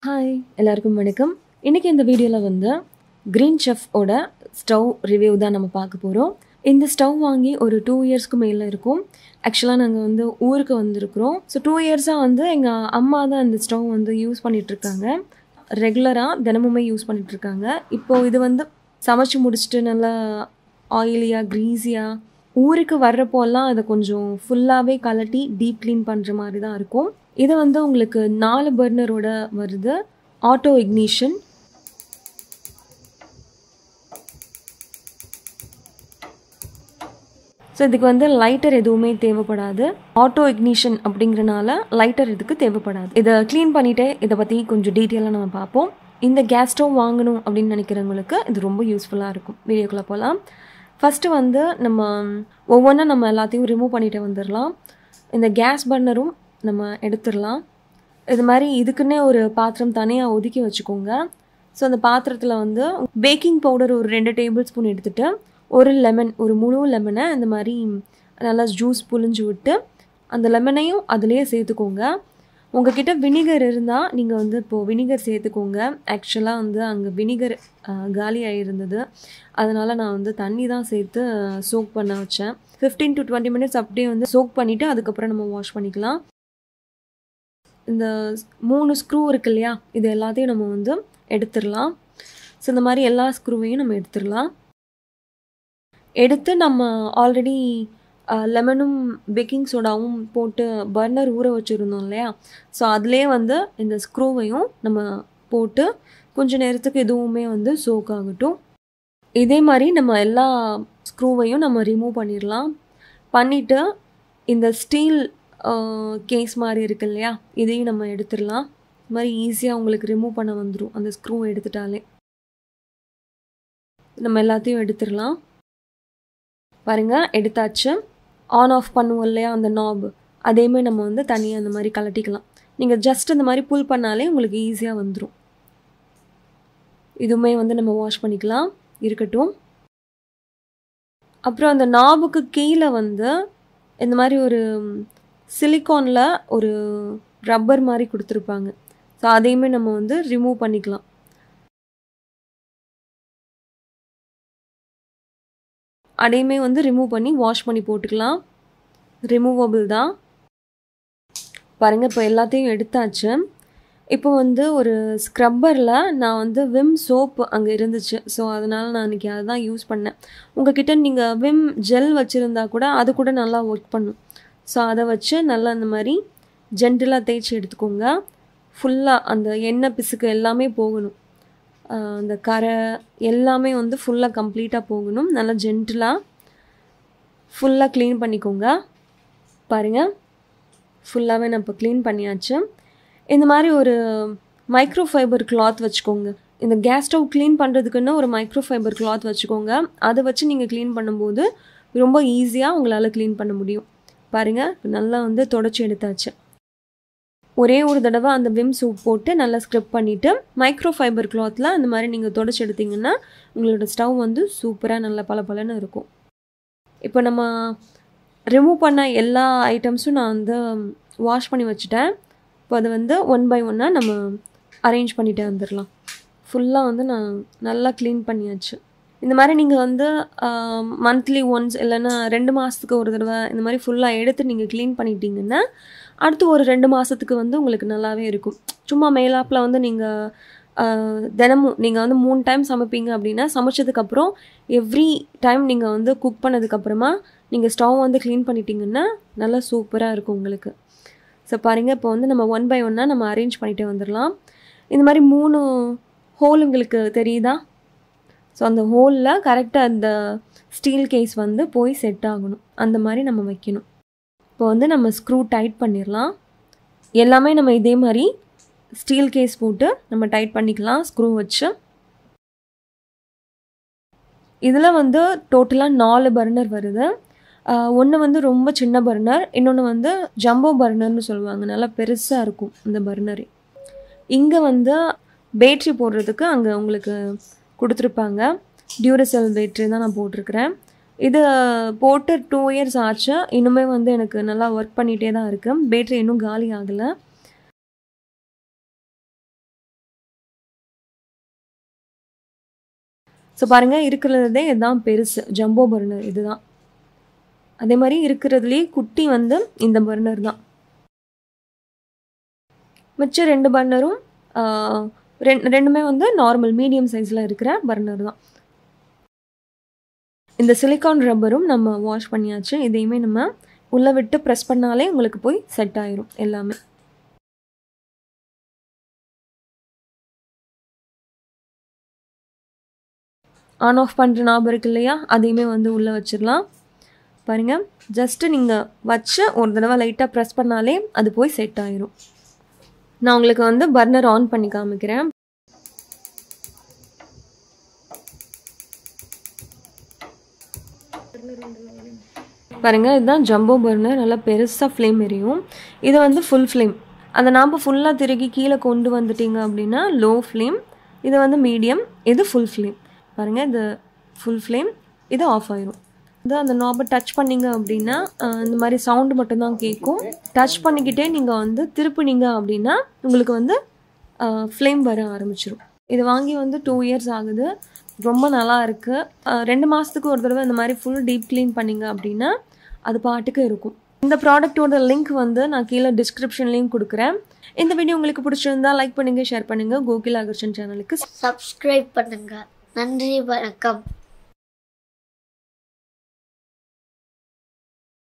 Hi எல்லாருக்கும் வணக்கம். இன்றைக்கி இந்த வீடியோவில் வந்து க்ரீன் செஃப் ஓட ஸ்டவ் ரிவ்யூ தான் நம்ம பார்க்க போகிறோம். இந்த ஸ்டவ் வாங்கி ஒரு 2 இயர்ஸ்க்கு மேலே இருக்கும். ஆக்சுவலாக நாங்கள் வந்து ஊருக்கு வந்திருக்கிறோம். ஸோ 2 இயர்ஸாக வந்து எங்கள் அம்மா தான் இந்த ஸ்டவ் வந்து யூஸ் பண்ணிகிட்ருக்காங்க. ரெகுலராக தினமுமே யூஸ் பண்ணிகிட்ருக்காங்க. இப்போது இது வந்து சமைச்சு முடிச்சுட்டு நல்லா ஆயிலியாக க்ரீஸியாக ஊருக்கு வர்றப்போலாம் அதை கொஞ்சம் ஃபுல்லாகவே கலட்டி டீப் க்ளீன் பண்ணுற மாதிரி தான் இருக்கும். இது வந்து உங்களுக்கு 4 பர்னரோட வருது. Auto ignition. ஸோ இதுக்கு வந்து லைட்டர் எதுவுமே தேவைப்படாது. ஆட்டோ இக்னிஷன் அப்படிங்கிறனால லைட்டர் இதுக்கு தேவைப்படாது. இதை க்ளீன் பண்ணிவிட்டு இதை பற்றி கொஞ்சம் டீட்டெயிலாக நம்ம பார்ப்போம். இந்த கேஸ் ஸ்டவ் வாங்கணும் அப்படின்னு நினைக்கிறவங்களுக்கு இது ரொம்ப யூஸ்ஃபுல்லாக இருக்கும். வீடியோக்குள்ளே போகலாம். ஃபஸ்ட்டு வந்து நம்ம ஒவ்வொன்றா நம்ம எல்லாத்தையும் ரிமூவ் பண்ணிட்டு வந்துடலாம். இந்த கேஸ் பர்னரும் நம்ம எடுத்துடலாம். இது மாதிரி இதுக்குன்னே ஒரு பாத்திரம் தனியாக ஒதுக்கி வச்சுக்கோங்க. ஸோ அந்த பாத்திரத்தில் வந்து பேக்கிங் பவுடர் ஒரு 2 டேபிள் ஸ்பூன் எடுத்துகிட்டு ஒரு லெமன், ஒரு முழு லெமனை இந்த மாதிரி நல்லா ஜூஸ் புழிஞ்சு விட்டு அந்த லெமனையும் அதிலேயே சேர்த்துக்கோங்க. உங்ககிட்ட வினிகர் இருந்தால் நீங்கள் வந்து இப்போது வினிகர் சேர்த்துக்கோங்க. ஆக்சுவலாக வந்து அங்கே வினிகர் காலி ஆகிருந்தது. அதனால் நான் வந்து தண்ணி தான் சேர்த்து சோக் பண்ண வச்சேன். 15 to 20 மினிட்ஸ் அப்படியே வந்து சோக் பண்ணிவிட்டு அதுக்கப்புறம் நம்ம வாஷ் பண்ணிக்கலாம். இந்த 3 ஸ்க்ரூ இருக்கு இல்லையா, இது எல்லாத்தையும் நம்ம வந்து எடுத்துடலாம். ஸோ இந்த மாதிரி எல்லா ஸ்க்ரூவையும் நம்ம எடுத்துடலாம். எடுத்து நம்ம ஆல்ரெடி லெமனும் பேக்கிங் சோடாவும் போட்டு பர்னர் ஊற வச்சுருந்தோம் இல்லையா, ஸோ அதிலே வந்து இந்த ஸ்க்ரூவையும் நம்ம போட்டு கொஞ்சம் நேரத்துக்கு எதுவுமே வந்து சோக் ஆகட்டும். இதே மாதிரி நம்ம எல்லா ஸ்க்ரூவையும் நம்ம ரிமூவ் பண்ணிடலாம். பண்ணிவிட்டு இந்த ஸ்டீல் கேஸ் மாதிரி இருக்கு இல்லையா, இதையும் நம்ம எடுத்துடலாம். இது மாதிரி ஈஸியாக உங்களுக்கு ரிமூவ் பண்ண வந்துடும் அந்த ஸ்க்ரூ எடுத்துட்டாலே. நம்ம எல்லாத்தையும் எடுத்துடலாம். பாருங்கள், எடுத்தாச்சு. ஆன் ஆஃப் பண்ணுவோம் இல்லையா அந்த நாப், அதேமாதிரி நம்ம வந்து தனியாக அந்த மாதிரி கலட்டிக்கலாம். நீங்கள் ஜஸ்ட் இந்த மாதிரி புல் பண்ணாலே உங்களுக்கு ஈஸியாக வந்துடும். இதுவுமே வந்து நம்ம வாஷ் பண்ணிக்கலாம், இருக்கட்டும். அப்புறம் அந்த நாபுக்கு கீழே வந்து இந்த மாதிரி ஒரு சிலிக்கானில் ஒரு ரப்பர் மாதிரி கொடுத்துருப்பாங்க. ஸோ அதையுமே நம்ம வந்து ரிமூவ் பண்ணிக்கலாம். அதையுமே வந்து ரிமூவ் பண்ணி வாஷ் பண்ணி போட்டுக்கலாம். ரிமூவபிள் தான். பாருங்கள், இப்போ எல்லாத்தையும் எடுத்தாச்சு. இப்போ வந்து ஒரு ஸ்க்ரப்பரில் நான் வந்து விம் சோப் அங்கே இருந்துச்சு. ஸோ அதனால் நான் இன்றைக்கி அதை தான் யூஸ் பண்ணேன். உங்கள்கிட்ட நீங்கள் விம் ஜெல் வச்சுருந்தா கூட அது கூட நல்லா ஒர்க் பண்ணும். ஸோ அதை வச்சு நல்லா அந்த மாதிரி ஜென்டிலாக தேய்ச்சி எடுத்துக்கோங்க. ஃபுல்லாக அந்த எண்ணெய் பிசுக்கு எல்லாமே போகணும். அந்த கரை எல்லாமே வந்து ஃபுல்லாக கம்ப்ளீட்டாக போகணும். நல்லா ஜென்டிலாக ஃபுல்லாக க்ளீன் பண்ணிக்கோங்க. பாருங்கள், ஃபுல்லாகவே நான் இப்போ க்ளீன் பண்ணியாச்சு. இந்த மாதிரி ஒரு மைக்ரோ ஃபைபர் கிளாத் வச்சுக்கோங்க. இந்த கேஸ் ஸ்டவ் க்ளீன் பண்ணுறதுக்குன்னு ஒரு மைக்ரோ ஃபைபர் கிளாத் வச்சுக்கோங்க. அதை வச்சு நீங்கள் க்ளீன் பண்ணும்போது ரொம்ப ஈஸியாக உங்களால் க்ளீன் பண்ண முடியும். பாருங்கள், நல்லா வந்து தொடச்சி எடுத்தாச்சு. ஒரே ஒரு தடவை அந்த விம் சோப் போட்டு நல்லா ஸ்க்ரப் பண்ணிவிட்டு மைக்ரோ ஃபைபர் கிளாத்தில் அந்த மாதிரி நீங்கள் தொடச்சி எடுத்திங்கன்னா உங்களோட ஸ்டவ் வந்து சூப்பராக நல்லா பளபளன்னு இருக்கும். இப்போ நம்ம ரிமூவ் பண்ண எல்லா ஐட்டம்ஸும் நான் வந்து வாஷ் பண்ணி வச்சுட்டேன். இப்போ அதை வந்து 1 by 1 நம்ம அரேஞ்ச் பண்ணிகிட்டே வந்துடலாம். ஃபுல்லாக வந்து நான் நல்லா க்ளீன் பண்ணியாச்சு. இந்த மாதிரி நீங்கள் வந்து மந்த்லி ஒன்ஸ் இல்லைன்னா 2 மாதத்துக்கு ஒரு தடவை இந்த மாதிரி ஃபுல்லாக எடுத்து நீங்கள் க்ளீன் பண்ணிட்டீங்கன்னா அடுத்து ஒரு 2 மாதத்துக்கு வந்து உங்களுக்கு நல்லாவே இருக்கும். சும்மா மேலாப்பில் வந்து நீங்கள் தினமும் நீங்கள் வந்து 3 டைம் சமைப்பீங்க அப்படின்னா சமைச்சதுக்கப்புறம் எவ்ரி டைம் நீங்கள் வந்து குக் பண்ணதுக்கப்புறமா நீங்கள் ஸ்டவ் வந்து க்ளீன் பண்ணிட்டீங்கன்னா நல்லா சூப்பராக இருக்கும் உங்களுக்கு. ஸோ பாருங்கள், இப்போ வந்து நம்ம 1 by 1 நம்ம அரேஞ்ச் பண்ணிகிட்டே வந்துடலாம். இந்த மாதிரி 3 ஹோல் உங்களுக்கு தெரியுதா? ஸோ அந்த ஹோலில் கரெக்டாக அந்த ஸ்டீல் கேஸ் வந்து போய் செட் ஆகணும். அந்த மாதிரி நம்ம வைக்கணும். இப்போ வந்து நம்ம ஸ்க்ரூ டைட் பண்ணிடலாம். எல்லாமே நம்ம இதே மாதிரி ஸ்டீல் கேஸ் போட்டு நம்ம டைட் பண்ணிக்கலாம் ஸ்க்ரூ வச்சு. இதில் வந்து டோட்டலாக 4 பர்னர் வருது. ஒன்று வந்து ரொம்ப சின்ன பர்னர், இன்னொன்று வந்து ஜம்போ பர்னர்னு சொல்லுவாங்க. நல்லா பெருசாக இருக்கும் இந்த பர்னரு. இங்கே வந்து பேட்ரி போடுறதுக்கு அங்கே உங்களுக்கு கொடுத்துருப்பாங்க. டியூரசெல் பேட்ரி தான் நான் போட்டிருக்கிறேன். இது போட்டு 2 இயர்ஸ் ஆச்சு. இன்னுமே வந்து எனக்கு நல்லா ஒர்க் பண்ணிகிட்டே தான் இருக்குது. பேட்ரி இன்னும் காலி ஆகலை. ஸோ பாருங்கள், இருக்கிறதே இதுதான் பெருசு, ஜம்போ பர்னர் இதுதான். அதே மாதிரி இருக்கிறதுலேயே குட்டி வந்து இந்த பர்னர் தான். மிச்சம் 2 பர்னரும் ரெண்டுமே வந்து நார்மல் மீடியம் சைஸில் இருக்கிற பர்னர் தான். இந்த சிலிக்கான் ரப்பரும் நம்ம வாஷ் பண்ணியாச்சு. இதையுமே நம்ம உள்ளே விட்டு ப்ரெஸ் பண்ணாலே உங்களுக்கு போய் செட் ஆயிரும் எல்லாமே. ஆன் ஆஃப் பண்ணுற ஞாபகம் இருக்கு இல்லையா, அதையுமே வந்து உள்ளே வச்சிடலாம். பாருங்கள், ஜஸ்ட்டு நீங்கள் வச்சு ஒரு தடவை லைட்டாக ப்ரெஸ் பண்ணாலே அது போய் செட் ஆயிரும். நான் உங்களுக்கு வந்து பர்னர் ஆன் பண்ணி காமிக்கிறேன். பாருங்கள், இதுதான் ஜம்போ பர்னர். நல்லா பெருசாக ஃப்ளேம் எரியும். இது வந்து ஃபுல் ஃப்ளேம். அதை நாம் ஃபுல்லாக திருகி கீழே கொண்டு வந்துட்டிங்க அப்படின்னா லோ ஃப்ளேம். இது வந்து மீடியம், இது ஃபுல் ஃப்ளேம். பாருங்கள், இது ஃபுல் ஃப்ளேம், இது ஆஃப் ஆயிரும். இது அந்த நாபை டச் பண்ணிங்க அப்படின்னா இந்த மாதிரி சவுண்டு மட்டும்தான் கேட்கும். டச் பண்ணிக்கிட்டே நீங்கள் வந்து திருப்பினீங்க அப்படின்னா உங்களுக்கு வந்து ஃப்ளேம் வர ஆரம்பிச்சிடும். இது வாங்கி வந்து 2 இயர்ஸ் ஆகுது. ரொம்ப நல்லா இருக்குது. 2 மாதத்துக்கு ஒரு தடவை இந்த மாதிரி ஃபுல் டீப் க்ளீன் பண்ணிங்க அப்படின்னா அது பாட்டுக்கு இருக்கும். இந்த ப்ராடக்ட்டோட லிங்க் வந்து நான் கீழே டிஸ்கிரிப்ஷன்லேயும் கொடுக்குறேன். இந்த வீடியோ உங்களுக்கு பிடிச்சிருந்தா லைக் பண்ணுங்கள், ஷேர் பண்ணுங்கள். கோகில் ஆகர்ஷன் சேனலுக்கு சப்ஸ்கிரைப் பண்ணுங்கள். நன்றி, வணக்கம்.